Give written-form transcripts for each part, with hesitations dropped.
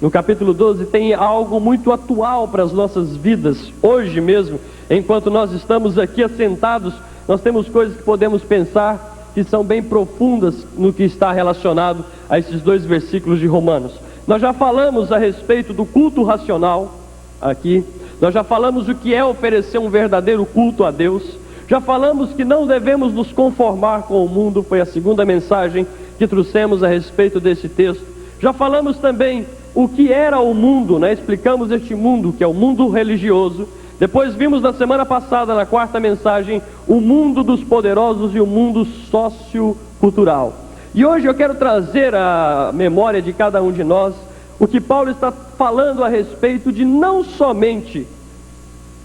no capítulo 12, tem algo muito atual para as nossas vidas, hoje mesmo, enquanto nós estamos aqui assentados, nós temos coisas que podemos pensar que são bem profundas no que está relacionado a esses 2 versículos de Romanos. Nós já falamos a respeito do culto racional aqui, nós já falamos o que é oferecer um verdadeiro culto a Deus, já falamos que não devemos nos conformar com o mundo, foi a segunda mensagem que trouxemos a respeito desse texto. Já falamos também o que era o mundo, né? Explicamos este mundo, que é o mundo religioso. Depois vimos na semana passada, na quarta mensagem, o mundo dos poderosos e o mundo sociocultural. E hoje eu quero trazer à memória de cada um de nós o que Paulo está falando a respeito de não somente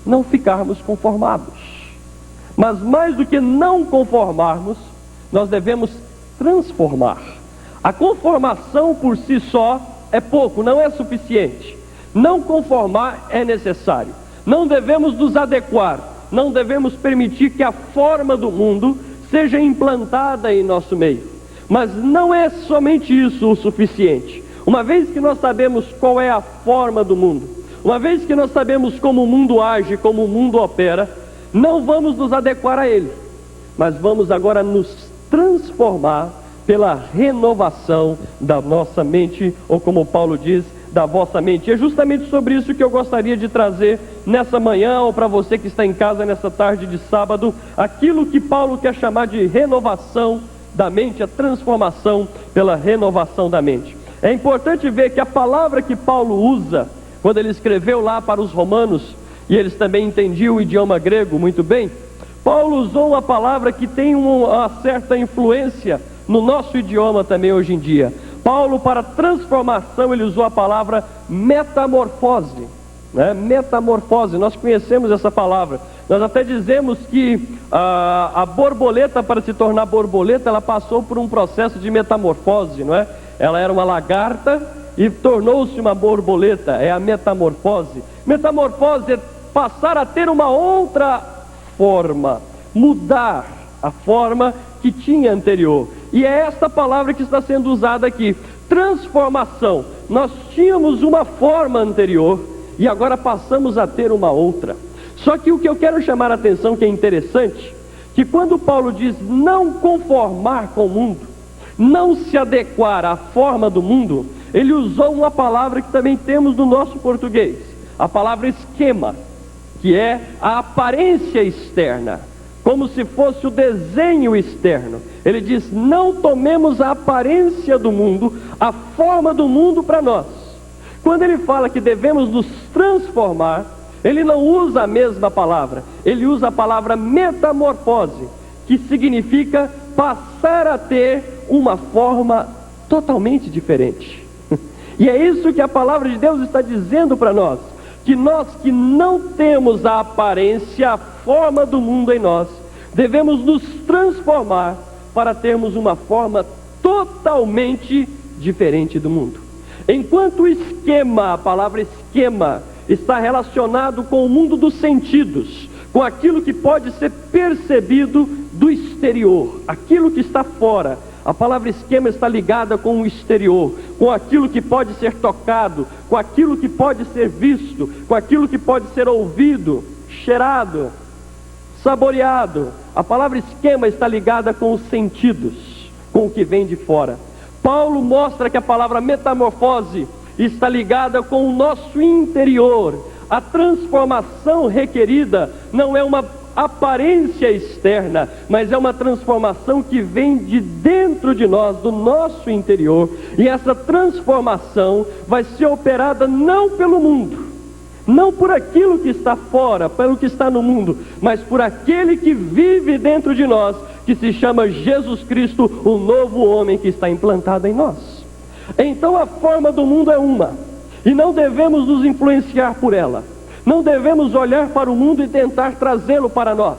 não ficarmos conformados, mas mais do que não conformarmos, nós devemos transformar. A conformação por si só é pouco, não é suficiente. Não conformar é necessário. Não devemos nos adequar, não devemos permitir que a forma do mundo seja implantada em nosso meio. Mas não é somente isso o suficiente. Uma vez que nós sabemos qual é a forma do mundo, uma vez que nós sabemos como o mundo age, como o mundo opera, não vamos nos adequar a ele, mas vamos agora nos transformar pela renovação da nossa mente, ou como Paulo diz, da vossa mente. E é justamente sobre isso que eu gostaria de trazer nessa manhã, ou para você que está em casa nessa tarde de sábado, aquilo que Paulo quer chamar de renovação da mente, a transformação pela renovação da mente. É importante ver que a palavra que Paulo usa, quando ele escreveu lá para os romanos, e eles também entendiam o idioma grego muito bem, Paulo usou uma palavra que tem uma certa influência no nosso idioma também hoje em dia. Paulo, para transformação, ele usou a palavra metamorfose, né? Metamorfose, nós conhecemos essa palavra. Nós até dizemos que a borboleta, para se tornar borboleta, ela passou por um processo de metamorfose, não é? Ela era uma lagarta e tornou-se uma borboleta, é a metamorfose. Metamorfose é passar a ter uma outra forma, mudar a forma que tinha anterior. E é esta palavra que está sendo usada aqui, transformação. Nós tínhamos uma forma anterior e agora passamos a ter uma outra. Só que o que eu quero chamar a atenção, que é interessante, que quando Paulo diz não conformar com o mundo, não se adequar à forma do mundo, ele usou uma palavra que também temos no nosso português, a palavra esquema, que é a aparência externa, como se fosse o desenho externo. Ele diz, não tomemos a aparência do mundo, a forma do mundo para nós. Quando ele fala que devemos nos transformar, ele não usa a mesma palavra, ele usa a palavra metamorfose, que significa passar a ter uma forma totalmente diferente. E é isso que a palavra de Deus está dizendo para nós, que nós que não temos a aparência, a forma do mundo em nós, devemos nos transformar para termos uma forma totalmente diferente do mundo. Enquanto o esquema, a palavra esquema, está relacionado com o mundo dos sentidos, com aquilo que pode ser percebido do exterior, aquilo que está fora. A palavra esquema está ligada com o exterior, com aquilo que pode ser tocado, com aquilo que pode ser visto, com aquilo que pode ser ouvido, cheirado, saboreado. A palavra esquema está ligada com os sentidos, com o que vem de fora. Paulo mostra que a palavra metamorfose está ligada com o nosso interior. A transformação requerida não é uma aparência externa, mas é uma transformação que vem de dentro de nós, do nosso interior. E essa transformação vai ser operada não pelo mundo, não por aquilo que está fora, pelo que está no mundo, mas por aquele que vive dentro de nós, que se chama Jesus Cristo, o novo homem que está implantado em nós. Então a forma do mundo é uma, e não devemos nos influenciar por ela. Não devemos olhar para o mundo e tentar trazê-lo para nós.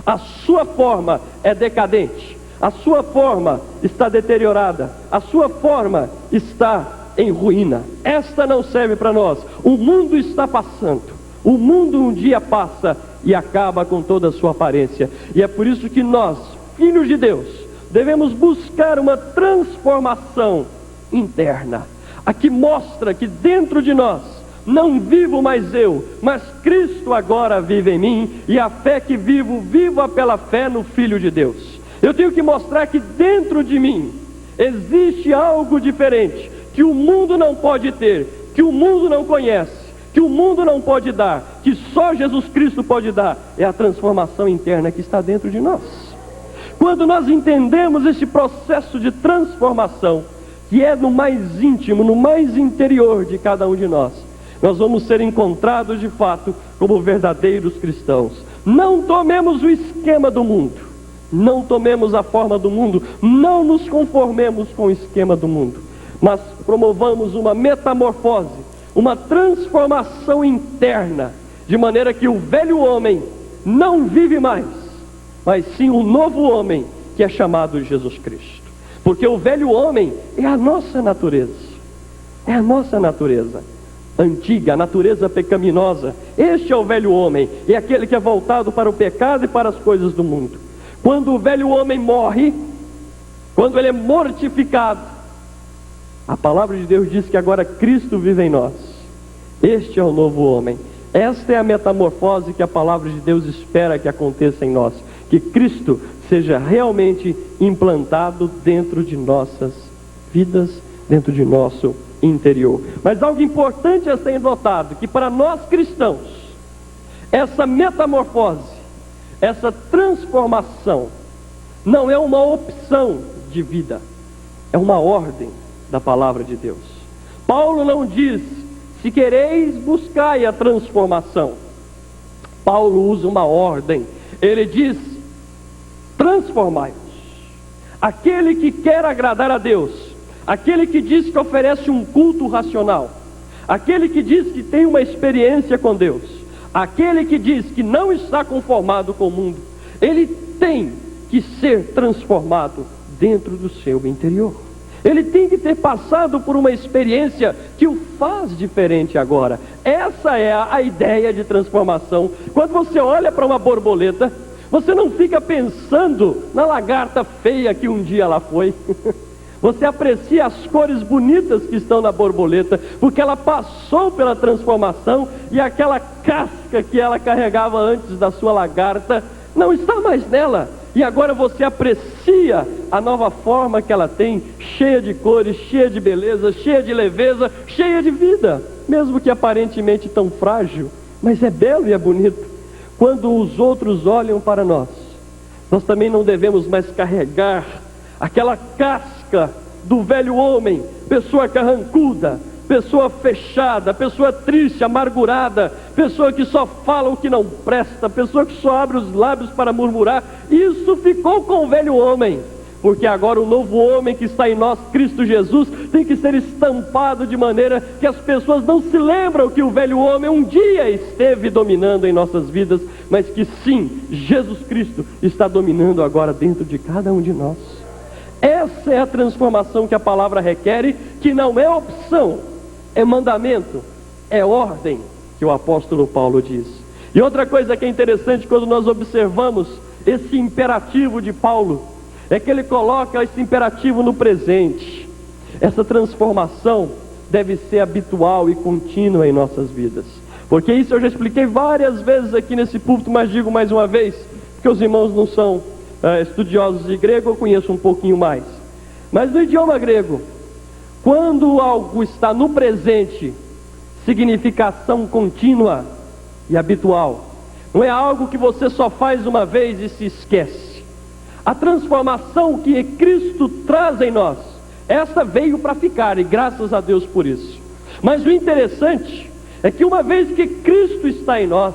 A sua forma é decadente, a sua forma está deteriorada, a sua forma está em ruína. Esta não serve para nós. O mundo está passando, o mundo um dia passa e acaba com toda a sua aparência. E é por isso que nós, filhos de Deus, devemos buscar uma transformação interna. a que mostra que dentro de nós não vivo mais eu, mas Cristo agora vive em mim, e a fé que vivo, viva pela fé no Filho de Deus. Eu tenho que mostrar que dentro de mim existe algo diferente, que o mundo não pode ter, que o mundo não conhece, que o mundo não pode dar, que só Jesus Cristo pode dar. É a transformação interna que está dentro de nós. Quando nós entendemos este processo de transformação, que é no mais íntimo, no mais interior de cada um de nós vamos ser encontrados de fato como verdadeiros cristãos. Não tomemos o esquema do mundo, não tomemos a forma do mundo, não nos conformemos com o esquema do mundo, mas promovamos uma metamorfose, uma transformação interna, de maneira que o velho homem não vive mais, mas sim o novo homem, que é chamado Jesus Cristo. Porque o velho homem é a nossa natureza, é a nossa natureza antiga, a natureza pecaminosa. Este é o velho homem, é aquele que é voltado para o pecado e para as coisas do mundo. Quando o velho homem morre, quando ele é mortificado, a palavra de Deus diz que agora Cristo vive em nós. Este é o novo homem. Esta é a metamorfose que a palavra de Deus espera que aconteça em nós, que Cristo seja realmente implantado dentro de nossas vidas, dentro de nosso interior. Mas algo importante a ser notado, que para nós cristãos, essa metamorfose, essa transformação, não é uma opção de vida, é uma ordem da palavra de Deus. Paulo não diz, se quereis, buscai a transformação. Paulo usa uma ordem, ele diz, transformai-vos. Aquele que quer agradar a Deus, aquele que diz que oferece um culto racional, aquele que diz que tem uma experiência com Deus, aquele que diz que não está conformado com o mundo, ele tem que ser transformado dentro do seu interior. Ele tem que ter passado por uma experiência que o faz diferente agora. Essa é a ideia de transformação. Quando você olha para uma borboleta, você não fica pensando na lagarta feia que um dia ela foi. Você aprecia as cores bonitas que estão na borboleta, porque ela passou pela transformação, e aquela casca que ela carregava antes da sua lagarta não está mais nela. E agora você aprecia a nova forma que ela tem, cheia de cores, cheia de beleza, cheia de leveza, cheia de vida, mesmo que aparentemente tão frágil, mas é belo e é bonito. Quando os outros olham para nós, nós também não devemos mais carregar aquela casca do velho homem, pessoa carrancuda, pessoa fechada, pessoa triste, amargurada, pessoa que só fala o que não presta, pessoa que só abre os lábios para murmurar. Isso ficou com o velho homem, porque agora o novo homem que está em nós, Cristo Jesus, tem que ser estampado de maneira que as pessoas não se lembram que o velho homem um dia esteve dominando em nossas vidas, mas que sim, Jesus Cristo está dominando agora dentro de cada um de nós. Essa é a transformação que a palavra requer, que não é opção, é mandamento, é ordem, que o apóstolo Paulo diz. E outra coisa que é interessante quando nós observamos esse imperativo de Paulo, é que ele coloca esse imperativo no presente. Essa transformação deve ser habitual e contínua em nossas vidas, porque isso eu já expliquei várias vezes aqui nesse púlpito, mas digo mais uma vez, porque os irmãos não são estudiosos de grego, eu conheço um pouquinho mais. Mas no idioma grego, quando algo está no presente, significação contínua e habitual. Não é algo que você só faz uma vez e se esquece. A transformação que Cristo traz em nós, essa veio para ficar, e graças a Deus por isso. Mas o interessante é que uma vez que Cristo está em nós,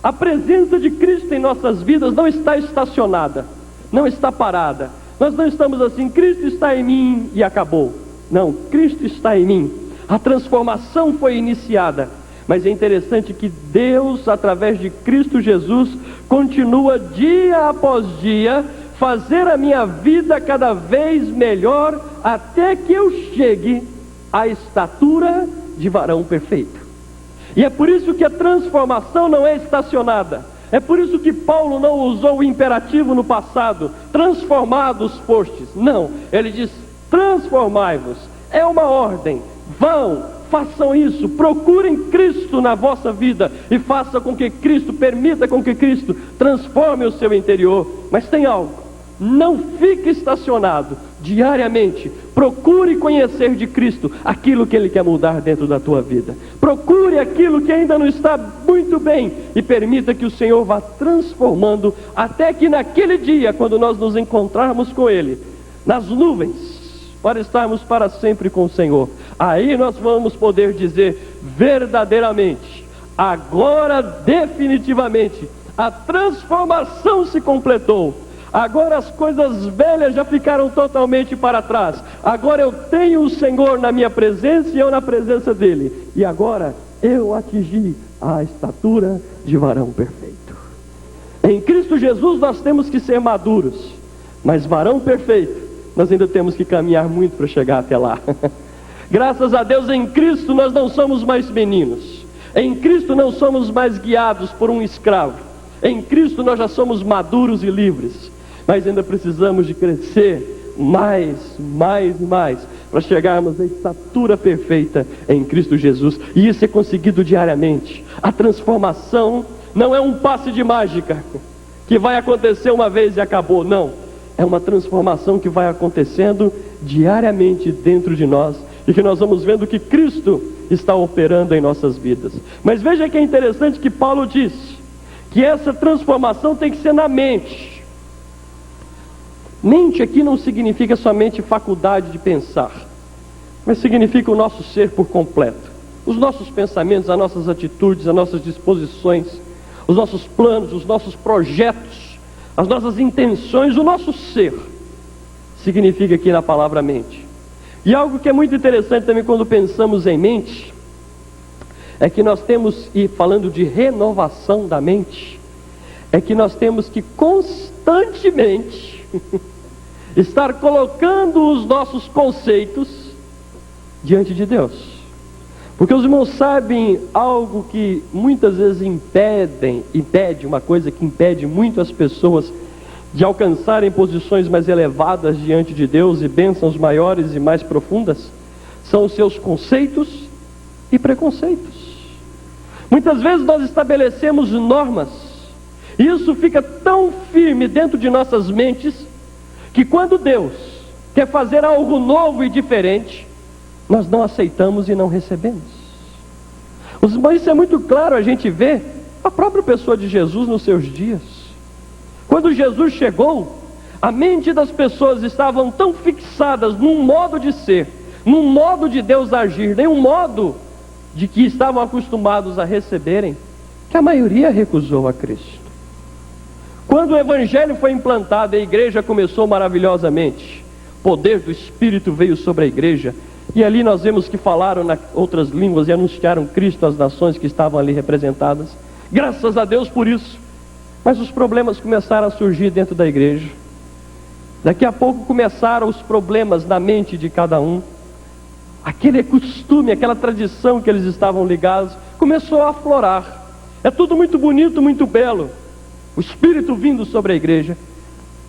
a presença de Cristo em nossas vidas não está estacionada, não está parada. Nós não estamos assim, Cristo está em mim e acabou. Não, Cristo está em mim. A transformação foi iniciada. Mas é interessante que Deus, através de Cristo Jesus, continua dia após dia fazer a minha vida cada vez melhor, até que eu chegue à estatura de varão perfeito. E é por isso que a transformação não é estacionada. É por isso que Paulo não usou o imperativo no passado, transformados fostes. Não, ele diz, transformai-vos. É uma ordem, Vão, façam isso, procurem Cristo na vossa vida e faça com que Cristo, permita com que Cristo transforme o seu interior. Mas tem algo, não fique estacionado. Diariamente, procure conhecer de Cristo aquilo que Ele quer mudar dentro da tua vida. Procure aquilo que ainda não está muito bem e permita que o Senhor vá transformando, até que naquele dia, quando nós nos encontrarmos com Ele, nas nuvens, para estarmos para sempre com o Senhor, aí nós vamos poder dizer verdadeiramente: agora definitivamente a transformação se completou. Agora as coisas velhas já ficaram totalmente para trás. Agora eu tenho o Senhor na minha presença e eu na presença dEle. E agora eu atingi a estatura de varão perfeito. Em Cristo Jesus nós temos que ser maduros, mas varão perfeito, nós ainda temos que caminhar muito para chegar até lá. Graças a Deus, em Cristo nós não somos mais meninos. Em Cristo não somos mais guiados por um escravo. Em Cristo nós já somos maduros e livres. Mas ainda precisamos de crescer mais, para chegarmos à estatura perfeita em Cristo Jesus. E isso é conseguido diariamente. A transformação não é um passe de mágica que vai acontecer uma vez e acabou, não. É uma transformação que vai acontecendo diariamente dentro de nós, e que nós vamos vendo que Cristo está operando em nossas vidas. Mas veja que é interessante que Paulo diz que essa transformação tem que ser na mente. Mente aqui não significa somente faculdade de pensar, mas significa o nosso ser por completo. Os nossos pensamentos, as nossas atitudes, as nossas disposições, os nossos planos, os nossos projetos, as nossas intenções, o nosso ser, significa aqui na palavra mente. E algo que é muito interessante também quando pensamos em mente, é que nós temos, e falando de renovação da mente, é que nós temos que constantemente estar colocando os nossos conceitos diante de Deus. Porque os irmãos sabem algo que muitas vezes impede, uma coisa que impede muito as pessoas de alcançarem posições mais elevadas diante de Deus e bênçãos maiores e mais profundas, são os seus conceitos e preconceitos. Muitas vezes nós estabelecemos normas, e isso fica tão firme dentro de nossas mentes, que quando Deus quer fazer algo novo e diferente, nós não aceitamos e não recebemos. Isso é muito claro, a gente vê a própria pessoa de Jesus nos seus dias. Quando Jesus chegou, a mente das pessoas estavam tão fixadas num modo de ser, num modo de Deus agir, em um modo de que estavam acostumados a receberem, que a maioria recusou a Cristo. Quando o Evangelho foi implantado, a igreja começou maravilhosamente. O poder do Espírito veio sobre a igreja. E ali nós vemos que falaram em outras línguas e anunciaram Cristo às nações que estavam ali representadas. Graças a Deus por isso. Mas os problemas começaram a surgir dentro da igreja. Daqui a pouco começaram os problemas na mente de cada um. Aquele costume, aquela tradição que eles estavam ligados, começou a aflorar. É tudo muito bonito, muito belo. O Espírito vindo sobre a igreja,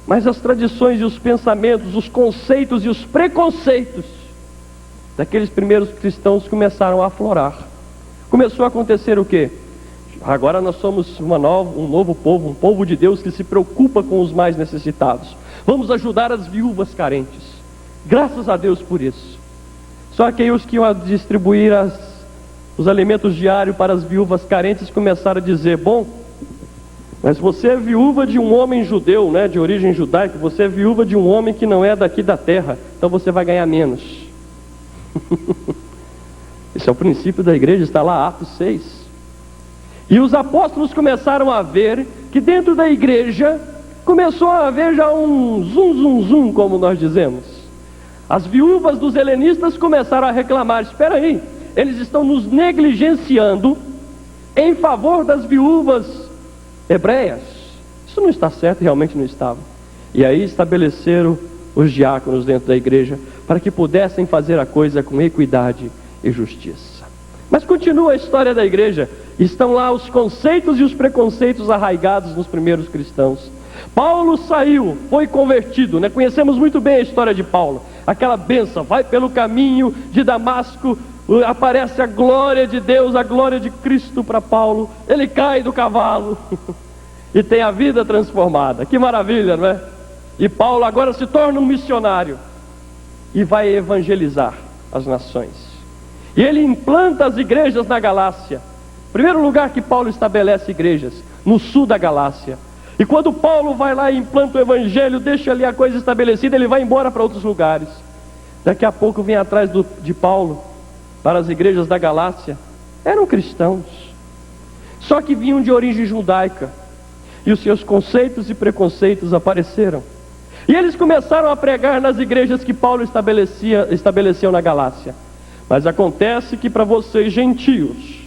mas as tradições e os pensamentos, os conceitos e os preconceitos daqueles primeiros cristãos começaram a aflorar. Começou a acontecer o quê? Agora nós somos um novo povo, um povo de Deus que se preocupa com os mais necessitados. Vamos ajudar as viúvas carentes. Graças a Deus por isso. Só que aí os que iam distribuir os alimentos diários para as viúvas carentes começaram a dizer: bom, mas você é viúva de um homem judeu, né, de origem judaica, você é viúva de um homem que não é daqui da terra, então você vai ganhar menos. Esse é o princípio da igreja, está lá, Atos 6. E os apóstolos começaram a ver que dentro da igreja começou a haver já um zum, como nós dizemos. As viúvas dos helenistas começaram a reclamar: espera aí, eles estão nos negligenciando em favor das viúvas hebreias. Isso não está certo, realmente não estava. E aí estabeleceram os diáconos dentro da igreja para que pudessem fazer a coisa com equidade e justiça. Mas continua a história da igreja. Estão lá os conceitos e os preconceitos arraigados nos primeiros cristãos. Paulo saiu, foi convertido, né? Conhecemos muito bem a história de Paulo. aquela bênção, vai pelo caminho de Damasco, aparece a glória de Deus, a glória de Cristo para Paulo, ele cai do cavalo e tem a vida transformada. Que maravilha, não é? E Paulo agora se torna um missionário e vai evangelizar as nações. E ele implanta as igrejas na Galácia. Primeiro lugar que Paulo estabelece igrejas, no sul da Galácia. E quando Paulo vai lá e implanta o evangelho, deixa ali a coisa estabelecida, ele vai embora para outros lugares. Daqui a pouco vem atrás de Paulo, para as igrejas da Galácia. Eram cristãos, só que vinham de origem judaica, e os seus conceitos e preconceitos apareceram. E eles começaram a pregar nas igrejas que Paulo estabeleceu na Galácia. Mas acontece que para vocês gentios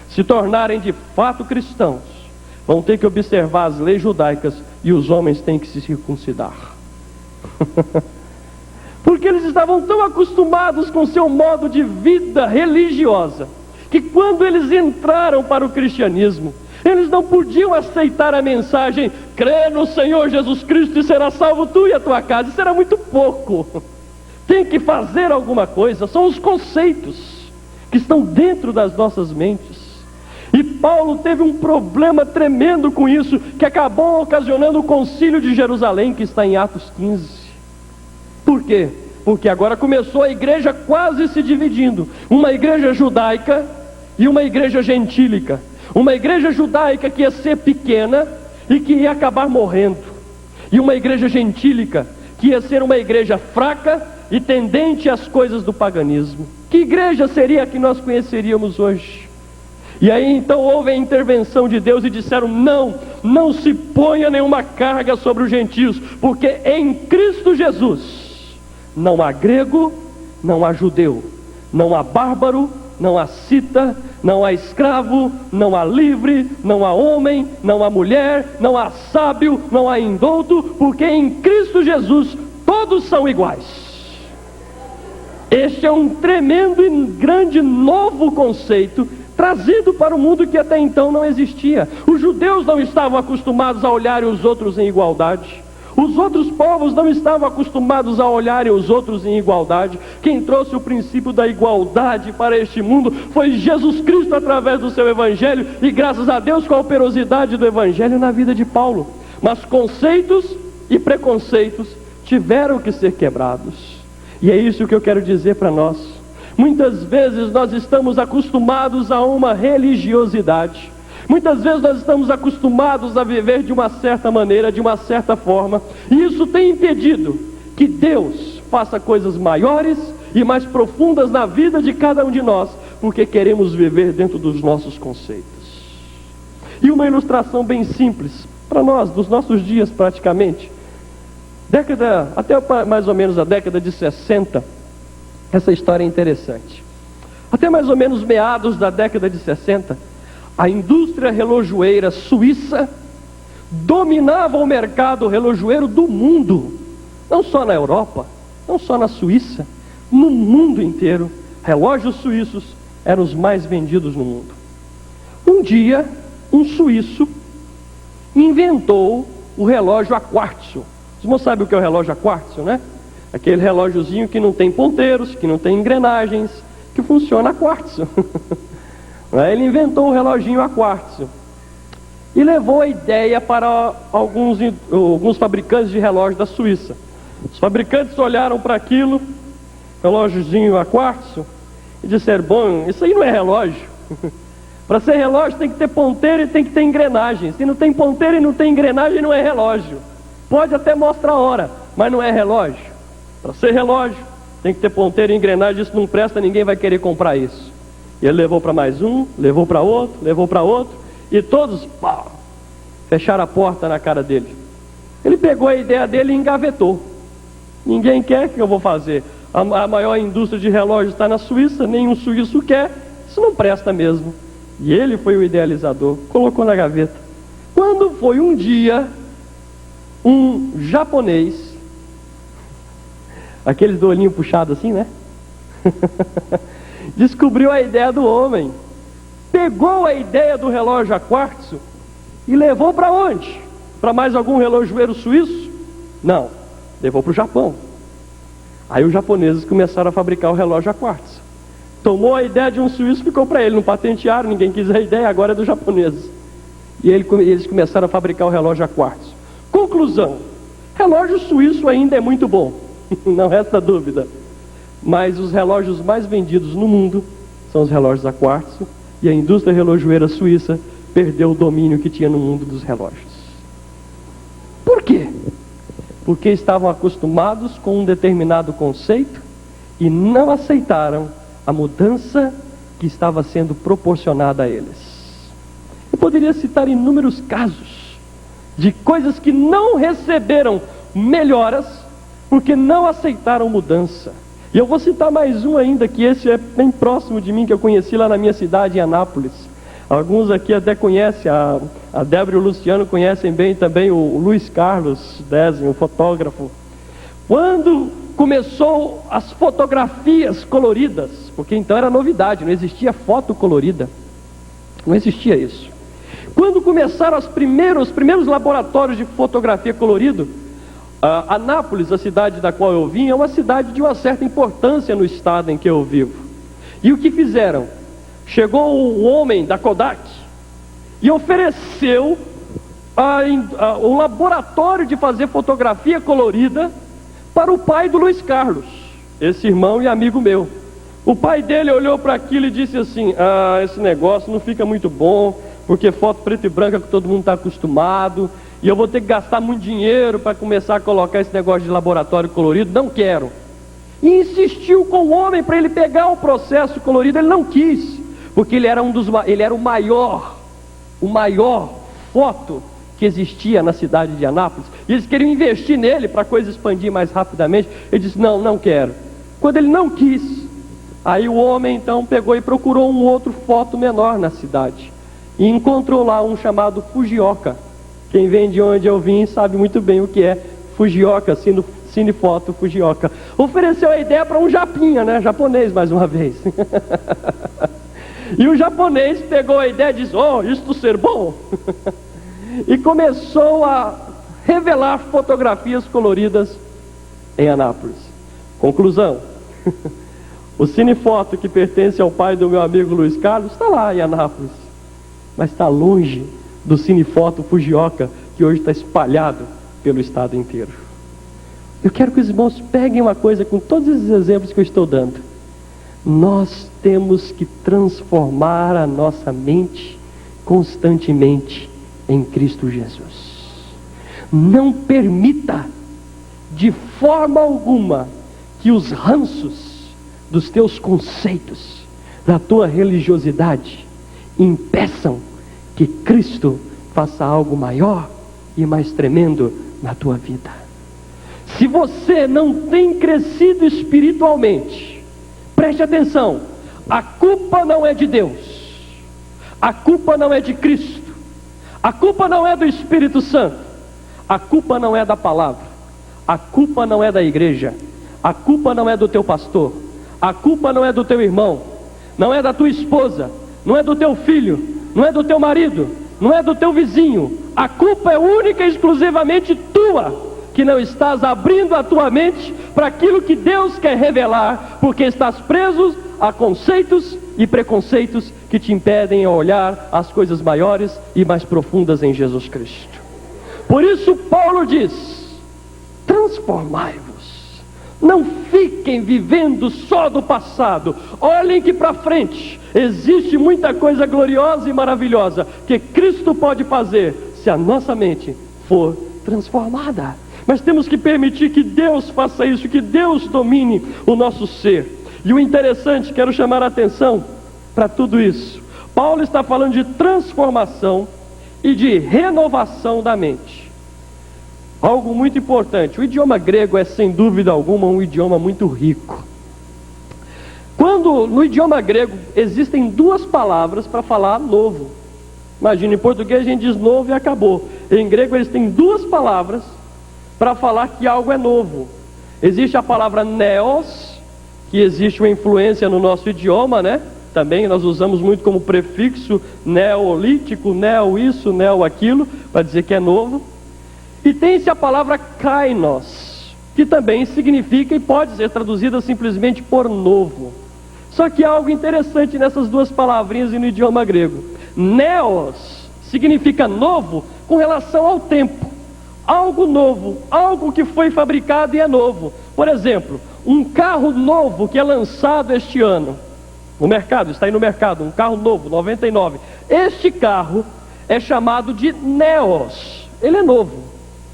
se tornarem de fato cristãos, vão ter que observar as leis judaicas, e os homens têm que se circuncidar. Porque eles estavam tão acostumados com seu modo de vida religiosa, que quando eles entraram para o cristianismo, eles não podiam aceitar a mensagem: crê no Senhor Jesus Cristo e será salvo tu e a tua casa. Isso era muito pouco. Tem que fazer alguma coisa. São os conceitos que estão dentro das nossas mentes. E Paulo teve um problema tremendo com isso, que acabou ocasionando o concílio de Jerusalém, que está em Atos 15. Por quê? Porque agora começou a igreja quase se dividindo. Uma igreja judaica e uma igreja gentílica. Uma igreja judaica que ia ser pequena e que ia acabar morrendo. E uma igreja gentílica que ia ser uma igreja fraca e tendente às coisas do paganismo. Que igreja seria a que nós conheceríamos hoje? E aí então houve a intervenção de Deus e disseram: não se ponha nenhuma carga sobre os gentios, porque em Cristo Jesus não há grego, não há judeu, não há bárbaro, não há cita, não há escravo, não há livre, não há homem, não há mulher, não há sábio, não há indouto, porque em Cristo Jesus todos são iguais. Este é um tremendo e grande novo conceito trazido para o mundo que até então não existia. Os judeus não estavam acostumados a olharem os outros em igualdade. Os outros povos não estavam acostumados a olharem os outros em igualdade. Quem trouxe o princípio da igualdade para este mundo foi Jesus Cristo através do seu evangelho, e graças a Deus com a operosidade do evangelho na vida de Paulo. Mas conceitos e preconceitos tiveram que ser quebrados. E é isso que eu quero dizer para nós. Muitas vezes nós estamos acostumados a uma religiosidade. Muitas vezes nós estamos acostumados a viver de uma certa maneira, de uma certa forma, e isso tem impedido que Deus faça coisas maiores e mais profundas na vida de cada um de nós, porque queremos viver dentro dos nossos conceitos. E uma ilustração bem simples para nós, dos nossos dias praticamente, até mais ou menos a década de 60, essa história é interessante. Até mais ou menos meados da década de 60, a indústria relojoeira suíça dominava o mercado relojoeiro do mundo. Não só na Europa, não só na Suíça, no mundo inteiro. Relógios suíços eram os mais vendidos no mundo. Um dia, um suíço inventou o relógio a quartzo. Vocês não sabem o que é o relógio a quartzo, né? Aquele relógiozinho que não tem ponteiros, que não tem engrenagens, que funciona a quartzo. Ele inventou o reloginho a quartzo e levou a ideia para alguns fabricantes de relógios da Suíça. Os fabricantes olharam para aquilo, relógiozinho a quartzo, e disseram: bom, isso aí não é relógio. Para ser relógio tem que ter ponteiro e tem que ter engrenagem. Se não tem ponteiro e não tem engrenagem, não é relógio. Pode até mostrar a hora, mas não é relógio. Para ser relógio tem que ter ponteiro e engrenagem. Isso não presta, ninguém vai querer comprar isso. E ele levou para mais um, levou para outro, e todos fecharam a porta na cara dele. Ele pegou a ideia dele e engavetou. Ninguém quer, o que eu vou fazer? A maior indústria de relógios está na Suíça, nenhum suíço quer, isso não presta mesmo. E ele foi o idealizador, colocou na gaveta. Quando foi um dia, um japonês, aqueles do olhinho puxado assim, né? Descobriu a ideia do homem, pegou a ideia do relógio a quartzo e levou para onde? Para mais algum relojoeiro suíço? Não, levou para o Japão. Aí os japoneses começaram a fabricar o relógio a quartzo. Tomou a ideia de um suíço, ficou para ele, não patentearam, ninguém quis a ideia, agora é dos japoneses. E eles começaram a fabricar o relógio a quartzo. Conclusão: relógio suíço ainda é muito bom, não resta dúvida. Mas os relógios mais vendidos no mundo são os relógios a quartzo, e a indústria relojoeira suíça perdeu o domínio que tinha no mundo dos relógios. Por quê? Porque estavam acostumados com um determinado conceito e não aceitaram a mudança que estava sendo proporcionada a eles. Eu poderia citar inúmeros casos de coisas que não receberam melhoras porque não aceitaram mudança. E eu vou citar mais um ainda, que esse é bem próximo de mim, que eu conheci lá na minha cidade, em Anápolis. Alguns aqui até conhecem, a Débora e o Luciano conhecem bem também o Luiz Carlos Dezen, o fotógrafo. Quando começou as fotografias coloridas, porque então era novidade, não existia foto colorida, não existia isso. Quando começaram os primeiros laboratórios de fotografia colorido, Anápolis, a cidade da qual eu vim, é uma cidade de uma certa importância no estado em que eu vivo. E o que fizeram? Chegou o homem da Kodak e ofereceu um laboratório de fazer fotografia colorida para o pai do Luiz Carlos, esse irmão e amigo meu. O pai dele olhou para aquilo e disse assim: esse negócio não fica muito bom, porque foto preto e branca que todo mundo está acostumado, e eu vou ter que gastar muito dinheiro para começar a colocar esse negócio de laboratório colorido, não quero. E insistiu com o homem para ele pegar o processo colorido, ele não quis, porque ele era o maior foto que existia na cidade de Anápolis, e eles queriam investir nele para a coisa expandir mais rapidamente. Ele disse: não quero. Quando ele não quis, aí o homem então pegou e procurou um outro foto menor na cidade, e encontrou lá um chamado Fujioka. Quem vem de onde eu vim sabe muito bem o que é Fujioka, Cinefoto Fujioka. Ofereceu a ideia para um japinha, né? Japonês mais uma vez. E o japonês pegou a ideia e disse: isto ser bom. E começou a revelar fotografias coloridas em Anápolis. Conclusão: o Cinefoto, que pertence ao pai do meu amigo Luiz Carlos, está lá em Anápolis, mas está longe do Cinefoto Fujioka, que hoje está espalhado pelo estado inteiro. Eu quero que os irmãos peguem uma coisa com todos esses exemplos que eu estou dando. Nós temos que transformar a nossa mente constantemente em Cristo Jesus. Não permita de forma alguma que os ranços dos teus conceitos, da tua religiosidade, impeçam que Cristo faça algo maior e mais tremendo na tua vida. Se você não tem crescido espiritualmente, preste atenção, a culpa não é de Deus, a culpa não é de Cristo, a culpa não é do Espírito Santo, a culpa não é da palavra, a culpa não é da igreja, a culpa não é do teu pastor, a culpa não é do teu irmão, não é da tua esposa, não é do teu filho, não é do teu marido, não é do teu vizinho. A culpa é única e exclusivamente tua, que não estás abrindo a tua mente para aquilo que Deus quer revelar, porque estás preso a conceitos e preconceitos que te impedem a olhar as coisas maiores e mais profundas em Jesus Cristo. Por isso Paulo diz: transformai-vos. Não fiquem vivendo só do passado. Olhem que para frente existe muita coisa gloriosa e maravilhosa que Cristo pode fazer se a nossa mente for transformada. Mas temos que permitir que Deus faça isso, que Deus domine o nosso ser. E o interessante, quero chamar a atenção para tudo isso. Paulo está falando de transformação e de renovação da mente. Algo muito importante. O idioma grego é, sem dúvida alguma, um idioma muito rico. Quando no idioma grego existem duas palavras para falar novo. Imagina, em português a gente diz novo e acabou. Em grego eles têm duas palavras para falar que algo é novo. Existe a palavra neos, que existe uma influência no nosso idioma, né? Também nós usamos muito como prefixo neolítico, neo isso, neo aquilo, para dizer que é novo. E tem-se a palavra kainos, que também significa e pode ser traduzida simplesmente por novo. Só que há algo interessante nessas duas palavrinhas no idioma grego. Neos significa novo com relação ao tempo. Algo novo, algo que foi fabricado e é novo. Por exemplo, um carro novo que é lançado este ano no mercado, está aí no mercado, um carro novo, 99. Este carro é chamado de neos. Ele é novo,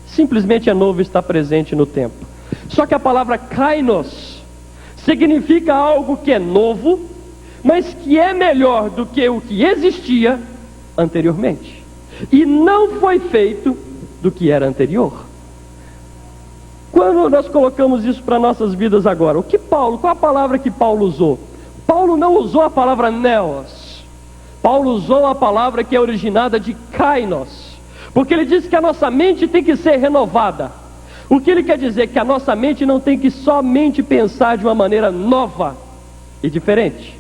simplesmente é novo e está presente no tempo. Só que a palavra kainos significa algo que é novo, mas que é melhor do que o que existia anteriormente, e não foi feito do que era anterior. Quando nós colocamos isso para nossas vidas agora, qual a palavra que Paulo usou? Paulo não usou a palavra neos. Paulo usou a palavra que é originada de kainos, porque ele disse que a nossa mente tem que ser renovada. O que ele quer dizer? Que a nossa mente não tem que somente pensar de uma maneira nova e diferente.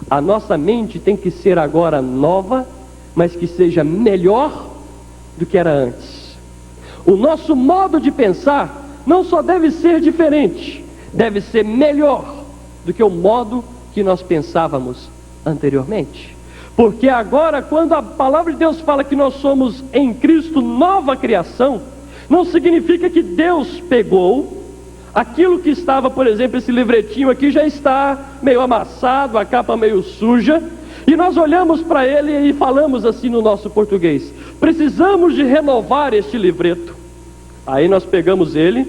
A nossa mente tem que ser agora nova, mas que seja melhor do que era antes. O nosso modo de pensar não só deve ser diferente, deve ser melhor do que o modo que nós pensávamos anteriormente. Porque agora, quando a palavra de Deus fala que nós somos em Cristo nova criação, não significa que Deus pegou aquilo que estava, por exemplo, esse livretinho aqui já está meio amassado, a capa meio suja, e nós olhamos para ele e falamos assim no nosso português: precisamos de renovar este livreto. Aí nós pegamos ele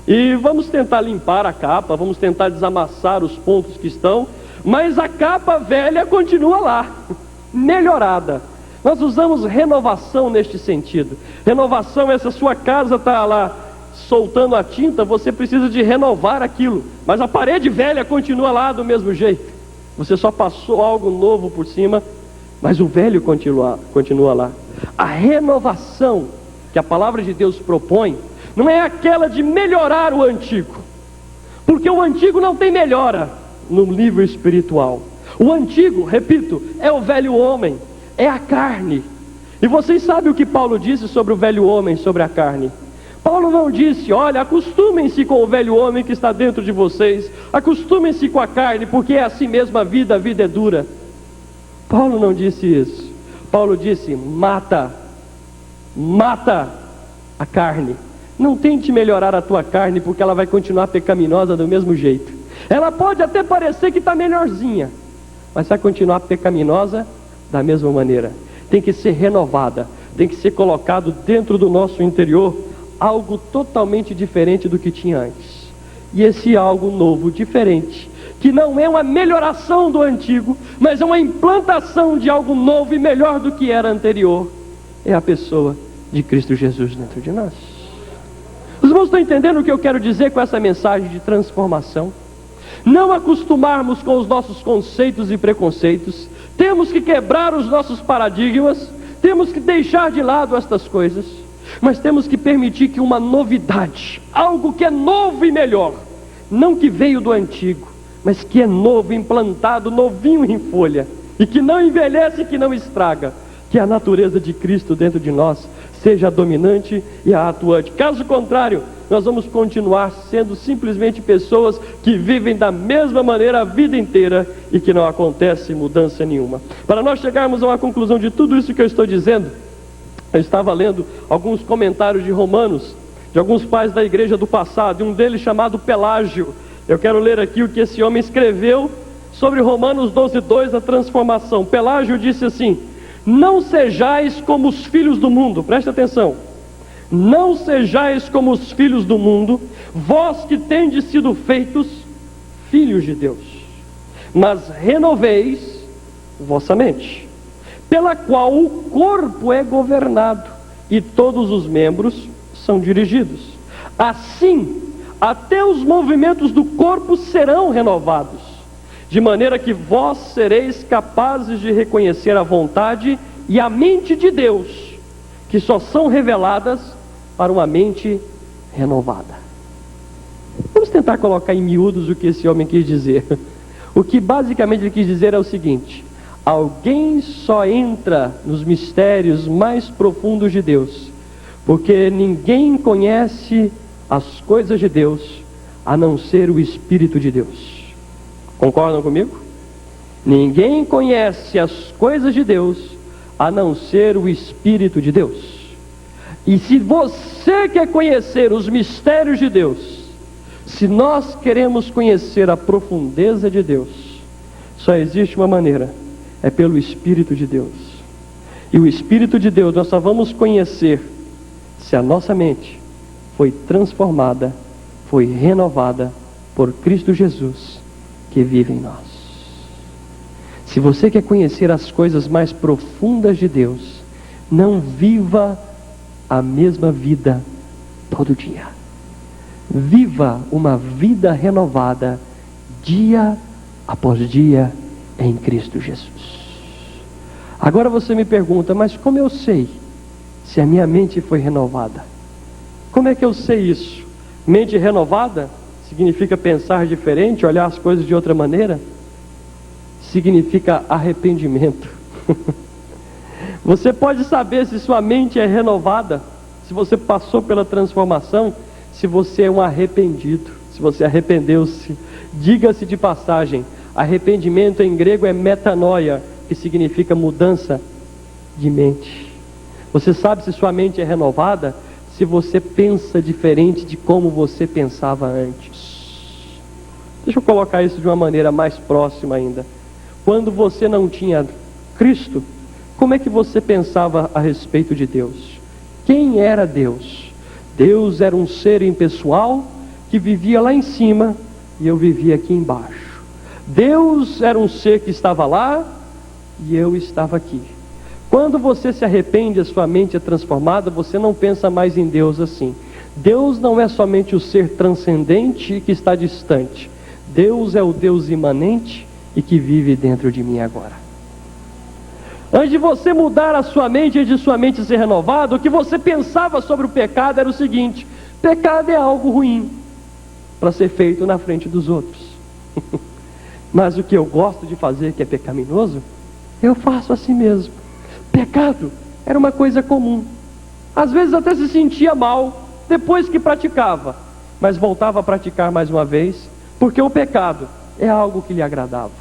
e vamos tentar limpar a capa, vamos tentar desamassar os pontos que estão, mas a capa velha continua lá, melhorada. Nós usamos renovação neste sentido. Renovação é: se a sua casa está lá soltando a tinta, você precisa de renovar aquilo, mas a parede velha continua lá do mesmo jeito. Você só passou algo novo por cima, mas o velho continua lá. A renovação que a palavra de Deus propõe não é aquela de melhorar o antigo, porque o antigo não tem melhora no nível espiritual. O antigo, repito, é o velho homem, é a carne. E vocês sabem o que Paulo disse sobre o velho homem, sobre a carne? Paulo não disse: olha, acostumem-se com o velho homem que está dentro de vocês, acostumem-se com a carne, porque é assim mesmo a vida é dura. Paulo não disse isso. Paulo disse: mata a carne. Não tente melhorar a tua carne, porque ela vai continuar pecaminosa do mesmo jeito. Ela pode até parecer que está melhorzinha, mas vai continuar pecaminosa da mesma maneira. Tem que ser renovada, tem que ser colocado dentro do nosso interior algo totalmente diferente do que tinha antes. E esse algo novo, diferente, que não é uma melhoração do antigo, mas é uma implantação de algo novo e melhor do que era anterior, é a pessoa de Cristo Jesus dentro de nós. Os irmãos estão entendendo o que eu quero dizer com essa mensagem de transformação? Não acostumarmos com os nossos conceitos e preconceitos. Temos que quebrar os nossos paradigmas, temos que deixar de lado estas coisas, mas temos que permitir que uma novidade, algo que é novo e melhor, não que veio do antigo, mas que é novo, implantado, novinho em folha, e que não envelhece e que não estraga, que a natureza de Cristo dentro de nós seja a dominante e a atuante. Caso contrário, nós vamos continuar sendo simplesmente pessoas que vivem da mesma maneira a vida inteira e que não acontece mudança nenhuma. Para nós chegarmos a uma conclusão de tudo isso que eu estou dizendo, eu estava lendo alguns comentários de Romanos, de alguns pais da igreja do passado, e um deles chamado Pelágio. Eu quero ler aqui o que esse homem escreveu sobre Romanos 12:2, a transformação. Pelágio disse assim: não sejais como os filhos do mundo, preste atenção, não sejais como os filhos do mundo, vós que tendes sido feitos filhos de Deus, mas renoveis vossa mente, pela qual o corpo é governado e todos os membros são dirigidos. Assim, até os movimentos do corpo serão renovados, de maneira que vós sereis capazes de reconhecer a vontade e a mente de Deus, que só são reveladas para uma mente renovada. Vamos tentar colocar em miúdos o que esse homem quis dizer. O que basicamente ele quis dizer é o seguinte: alguém só entra nos mistérios mais profundos de Deus porque ninguém conhece as coisas de Deus a não ser o Espírito de Deus. Concordam comigo? Ninguém conhece as coisas de Deus a não ser o Espírito de Deus. E se você quer conhecer os mistérios de Deus, se nós queremos conhecer a profundeza de Deus, só existe uma maneira, é pelo Espírito de Deus. E o Espírito de Deus nós só vamos conhecer se a nossa mente foi transformada, foi renovada por Cristo Jesus, que vive em nós. Se você quer conhecer as coisas mais profundas de Deus, não viva a mesma vida todo dia. Viva uma vida renovada, dia após dia, em Cristo Jesus. Agora você me pergunta, mas como eu sei se a minha mente foi renovada? Como é que eu sei isso? Mente renovada significa pensar diferente, olhar as coisas de outra maneira? Significa arrependimento. Você pode saber se sua mente é renovada, se você passou pela transformação, se você é um arrependido, se você arrependeu-se. Diga-se de passagem, arrependimento em grego é metanoia, que significa mudança de mente. Você sabe se sua mente é renovada, se você pensa diferente de como você pensava antes. Deixa eu colocar isso de uma maneira mais próxima ainda. Quando você não tinha Cristo, como é que você pensava a respeito de Deus? Quem era Deus? Deus era um ser impessoal que vivia lá em cima e eu vivia aqui embaixo. Deus era um ser que estava lá e eu estava aqui. Quando você se arrepende, a sua mente é transformada, você não pensa mais em Deus assim. Deus não é somente o ser transcendente que está distante. Deus é o Deus imanente e que vive dentro de mim agora. Antes de você mudar a sua mente, antes de sua mente ser renovada, o que você pensava sobre o pecado era o seguinte: pecado é algo ruim para ser feito na frente dos outros. Mas o que eu gosto de fazer, que é pecaminoso, eu faço assim mesmo. Pecado era uma coisa comum. Às vezes até se sentia mal depois que praticava, mas voltava a praticar mais uma vez, porque o pecado é algo que lhe agradava.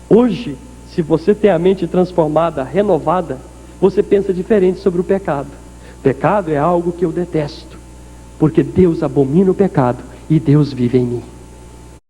Hoje, se você tem a mente transformada, renovada, você pensa diferente sobre o pecado. Pecado é algo que eu detesto, porque Deus abomina o pecado e Deus vive em mim.